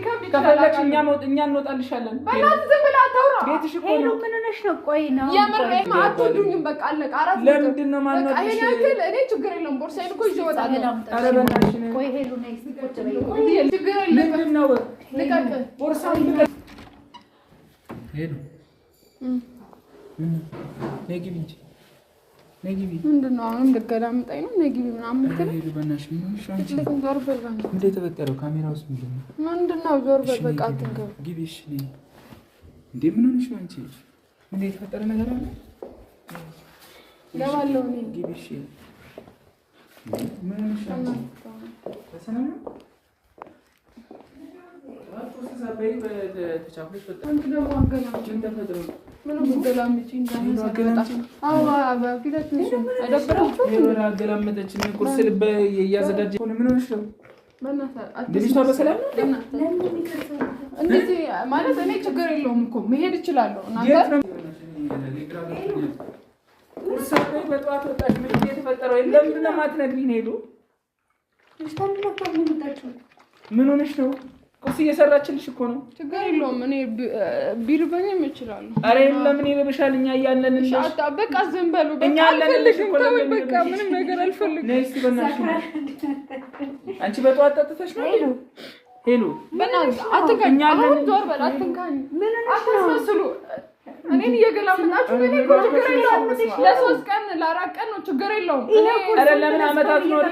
ሊከብድ ይችላል። ከፈለግሽ እኛ እንወጣልሻለን። በእናትህ ዝም ብለህ አታውራ። ቤትሽ እኮ ሄሉ ነው። ምን ሆነሽ ነው? ቆይ ነው የምር አትወዱኝም። በቃ አለቀ። አራት ለምንድን ነው ማንወድሽ? በቃ ይሄን ያክል እኔ ችግር የለውም። ቦርሳዬን እኮ ይዤ እወጣለሁ። ኧረ በእናትሽ ቆይ ሄሉ ነይ እስኪ ቁጭ በይ። ችግር የለም። ምንድን ነው ልቀቅ። ቦርሳውን ልቀቅ። ሄሉ ነይ ግቢ እንጂ ነይ ግቢ። ምንድን ነው አሁንም ልገላምጠኝ ነው? ነይ ግቢ ምናምን የምትለኝ? ሄሉ በእናትሽ ምን ሆነሽ ነው አንቺ? ዞር በል በእናትህ። ምንድን ነው የተፈጠረው? ካሜራ ውስጥ ምንድን ነው? ምንድን ነው? ዞር በል በቃ አትንገብ። ግቢ እሺ። እንዴ ምን ሆነሽ ነው አንቺ? ምንድን ነው የተፈጠረ ነገር አለ? ገባለሁ እኔ። ግቢ እሺ። ምን ሆነሽ ነው አንቺ? በሰላም ነው? ማለት እኔ ችግር የለውም እኮ መሄድ እችላለሁ። ምን ሆነሽ ነው? ቁርስ እየሰራችልሽ እኮ ነው። ችግር የለውም። እኔ ቢርበኝም እችላለሁ። ኧረ ለምን ይርብሻል? እኛ እያለንልሽ። በቃ ዝም በሉ። እኛ አለንልሽ እኮ ነው። በቃ ምንም ነገር አልፈልግም። ነይ እስኪ በእናትሽ። አንቺ በጠዋት ጠጥተሽ ነው ሄሉ? በእናትሽ አትንካኝ። አሁን ዞር በል። አትንካኝ። አታስመስሉ። እኔን እየገላመጣችሁ እኔ እኮ ችግር የለውም። ለ3 ቀን ለ4 ቀን ነው ችግር የለውም። ኧረ ለምን አመታት ኖሪ?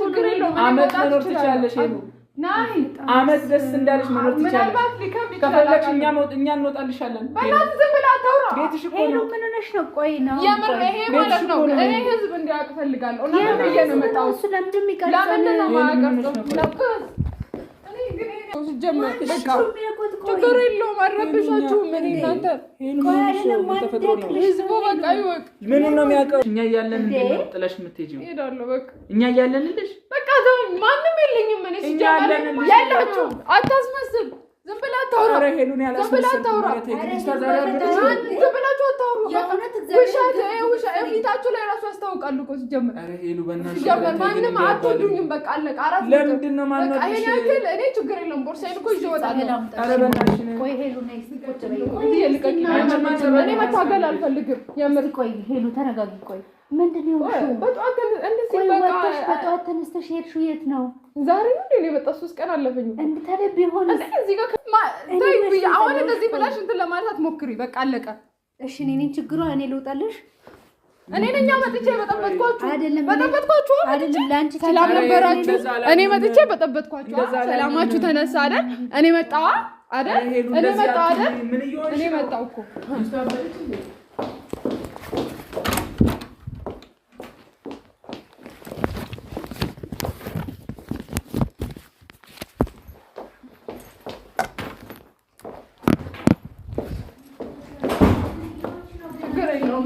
ችግር የለውም። አመት መኖር ትችያለሽ ሄሉ። ናይ አመት ደስ እንዳለሽ መኖር ትችያለሽ። ምናልባት ሊከብድ ይችላል። ከፈለግሽ እኛ እንወጣልሻለን። በእናትህ ዝም ብለህ አታውራ። ቤትሽ እኮ ሄሉ ነው። ምን ሆነሽ ነው? ቆይ ነው የምር ይሄ ማለት ነው። እኔ ህዝብ እንዲያውቅ እፈልጋለሁ። እና ብዬሽ ነው የመጣሁት። እሱ ለምንድን ነው የሚቀርጸው? ለምንድን ነው የማያቀርጸው? እኔ ግን ሲጀመር በቃ ችግር የለውም። አልረብሻችሁም። እኔ እናንተ ህዝቡ በቃ ይወቅ። ምኑን ነው የሚያውቀው? እኛ እያለን እንዴት ነው ጥለሽ የምትሄጂው? እሄዳለሁ በቃ እኛ እያለንልሽ በቃ ማንም የለኝም። እኔ ሲጀመር ያላችሁም አታስመስል። ዝም ብለህ አታውራ። ኧረ ሄሉን ያላስመሰልኩ ማለት ዝም ብላችሁ አታውሩ። ውሻ ፊታችሁ ላይ ራሱ ያስታውቃሉ እኮ ሲጀመር። ኧረ ሄሉ በእናትሽ ሲጀመር ማንም አትወዱኝም። በቃ አለቀ። አራት ለምንድን ነው ማንወድሽ? በቃ ይሄን ያክል እኔ ችግር የለውም። ቦርሳዬን እኮ ይዤ እወጣለሁ። ኧረ በእናትሽ ቆይ ሄሉ ነይ እስኪ ቁጭ በይ። እኔ መታገል አልፈልግም። የምር ቆይ ሄሉ ተረጋጊ። ቆይ ምንድን ነው በጠዋት እንደዚህ በጠዋት ተነስተሽ ሄድሽው የት ነው? ዛሬ ነው እንዴ የመጣው? 3 ቀን አለፈኝ። እንድታደብ ቢሆን እዚህ ጋር አሁን እንደዚህ ብላሽ እንትን ለማለት አትሞክሪ። በቃ አለቀ። እሺ እኔ ችግሯ እኔ ልውጣልሽ? እኔ ነኝ መጥቼ በጠበጥኳችሁ አይደለም? በጠበጥኳችሁ አይደለም? ላንቺ ሰላም ነበራችሁ። እኔ መጥቼ በጠበጥኳችሁ። ሰላማችሁ ተነሳ አይደል? እኔ መጣሁ አይደል? እኔ መጣሁ አይደል? እኔ መጣሁ እኮ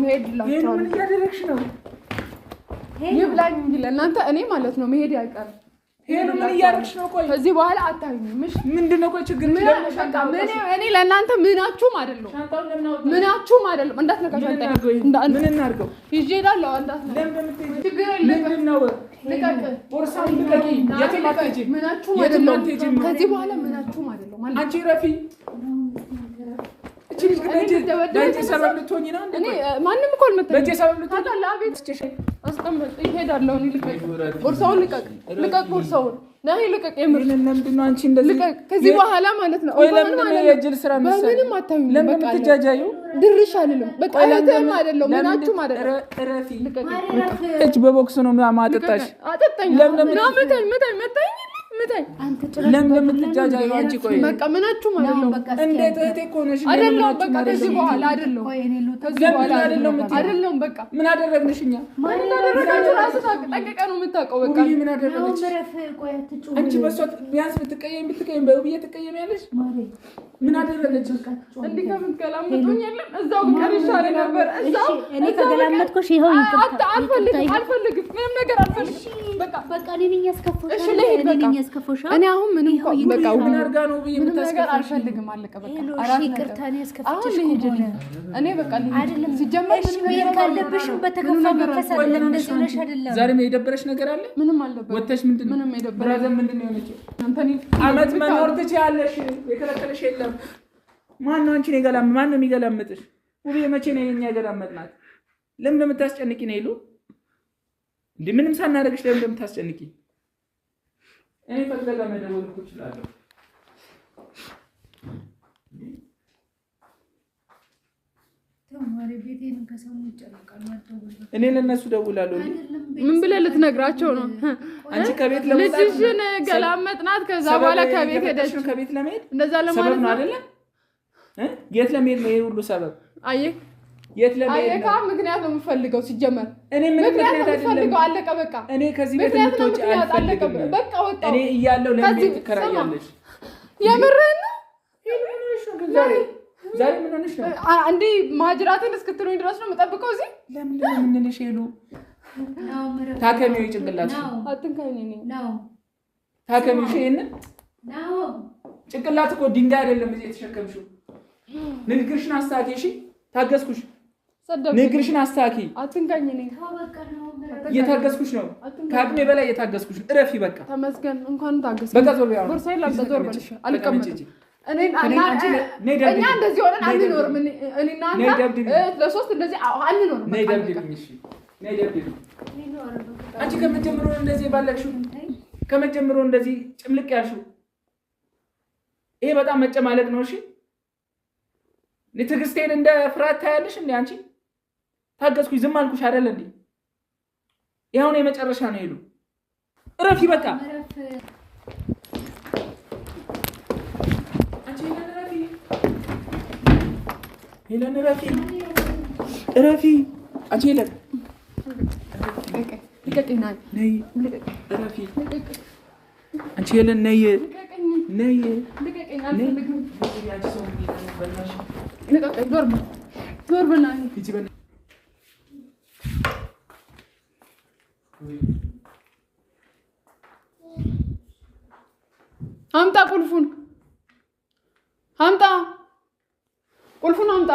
ምን እያደረግሽ ነው? ይብላኝ እንጂ ለእናንተ እኔ ማለት ነው መሄድ አይቀርም። ሄሉ ምን እያደረግሽ ነው? ቆይ ከዚህ በኋላ አታዩኝም። እሺ ምንድን ነው? ቆይ ችግር እኔ ለእናንተ ምናችሁም አይደለም። ምናችሁም አይደለም። እንዳትነካሽ። ምን እናድርገው? ይዤ እሄዳለሁ። ችግር የለም። ልቀቅ። ቦርሳውን ልቀቂ። የትም አትሄጂም። ምናችሁም አይደለም። ከዚህ በኋላ ምናችሁም አይደለም። አንቺ ረፊ ሰበብ ልትሆኚ ነው። ማንም እኮ አልመጣም። እሄዳለሁ። ቦርሳውን ልቀቅ። ቦርሳውን ነይ ልቀቅ። የምር ለምንድን ነው አንቺ እንደዚህ? ከዚህ በኋላ ማለት ነው የእጅል ስራ በምንም አታዩኝ። ለምን የምትጃጃዩ? ድርሽ አልልም። በቃ እህትም አይደለም ምናችሁም አይደለም። እጅ በቦክስ ነው ማጠጣሽ። አጠጣኝ። መታኝ። ለምን የምትጃጃዩ አንቺ? ቆይ በቃ ምናችሁም አይደለም። እንዴት እህቴ እኮ ነሽ። አይደለም በቃ ከዚህ በኋላ አይደለም። አይደለም በቃ ምን አደረግንሽ እኛ? ምን አደረጋችሁ? ራስህ ጠንቅቀህ ነው የምታውቀው። በቃ ምን አደረገች? አንቺ በሷ ቢያንስ ብትቀየም በውብዬ ትቀየሚያለሽ። ምን አደረገች? እንዲህ ከምትገላምጡኝ የለም እዛው ብቀር ይሻል ነበር። እዛው እኔ ከገላመጥኩሽ ይኸው አልፈልግም። ምንም ነገር አልፈልግም። በቃ እኔ ነኝ ያስከፋሁሽ። እሺ ልሂድ። በቃ ያስከፈውሽ? እኔ አሁን ምንም በቃ ምን አድርጋ ነው ምንም ነገር አልፈልግም። አለቀ በቃ። አራት ይቅርታ ነው ያስከፈችሽ። እኔ በቃ አይደለም ሲጀመር እሺ መሄድ ካለብሽ በተከፋ መንፈስ አይደለም እንደዚህ ሆነሽ አይደለም። ዛሬ ምን የደበረሽ ነገር አለ? ምንም አልደበረም። ወተሽ ምንድነው? ምንም የደበረሽ ብራዘር ምንድነው የሆነችው? አመት መኖር ትችያለሽ። የከለከለሽ የለም። ማን ነው አንቺን የገላም? ማን ነው የሚገላምጥሽ? ውቤ መቼ ነው የኛ የገላመጥናት? ለምን እንደምታስጨንቂ ነው ይሉ እንዴ? ምንም ሳናደርግሽ ለምን እንደምታስጨንቂ? እኔ ፈቅደጋ መደወል እኮ እችላለሁ። እኔ ለነሱ ደውላለሁ። ምን ብለህ ልትነግራቸው ነው? አንቺ ከቤት ለመውጣት ልጅሽን ገላመጥናት። ከዛ በኋላ ከቤት ሄደች። ከቤት ለመሄድ እንደዛ ለማለት ነው አይደለ? የት ለመሄድ ነው ይሄ ሁሉ ሰበብ? አየህ የት ለመሄድ ነው? ምክንያት ነው የምፈልገው ሲጀመር። እኔ ምን ምክንያት አይደለም። አለቀ በቃ። እኔ ከዚህ ቤት እንድትወጪ አልፈልግም። በቃ ወጣ። እኔ እያለሁ ለምን ትከራያለሽ? የምርህን ነው? ዛሬ ምን ሆነሽ ነው? እንዴ ማጅራትን እስክትሉኝ ድረስ ነው የምጠብቀው እዚህ? ለምንድን ነው የምንልሽ? ሄሉ ታከሚው ጭንቅላት አትንካኝ ነው ታከሚው ይሄንን ጭንቅላት እኮ ድንጋይ አይደለም እዚህ የተሸከምሽው። ንግግርሽን አስተካኪ እሺ። ታገስኩሽ። ንግግርሽን አስተካኪ። አትንካኝ ነው እየታገስኩሽ ነው። ከአቅሜ በላይ እየታገስኩሽ ነው። እረፊ በቃ። ተመስገን። እንኳን ታገስኩ። በቃ ዞር በያው። ቦርሳዬ ላምጣ። በልሽ አልቀመጥም። እኛ እንደዚህ ሆነን አንኖርም። እኔና አንተ ለሶስት እንደዚህ አንኖርም። ነይ ደብድብኝ። እሺ ነይ ደብድብኝ። አንቺ ከመጀመሩ እንደዚህ ባለቅሽው፣ ከመጀመሩ እንደዚህ ጭምልቅ ያልሽው፣ ይሄ በጣም መጨማለቅ ነው። እሺ ትዕግስቴን እንደ ፍርሃት ታያለሽ እንዴ? አንቺ ታገስኩሽ፣ ዝም አልኩሽ አይደል እንዴ? ይሄውን የመጨረሻ ነው ይሉ። እረፊ በቃ። ሄለን እረፊ፣ እረፊ። አንቺ ሄለን ነይ፣ እረፊ። አንቺ ሄለን ነይ፣ ነይ። አምጣ ቁልፉን፣ አምጣ ቁልፉን አምጣ።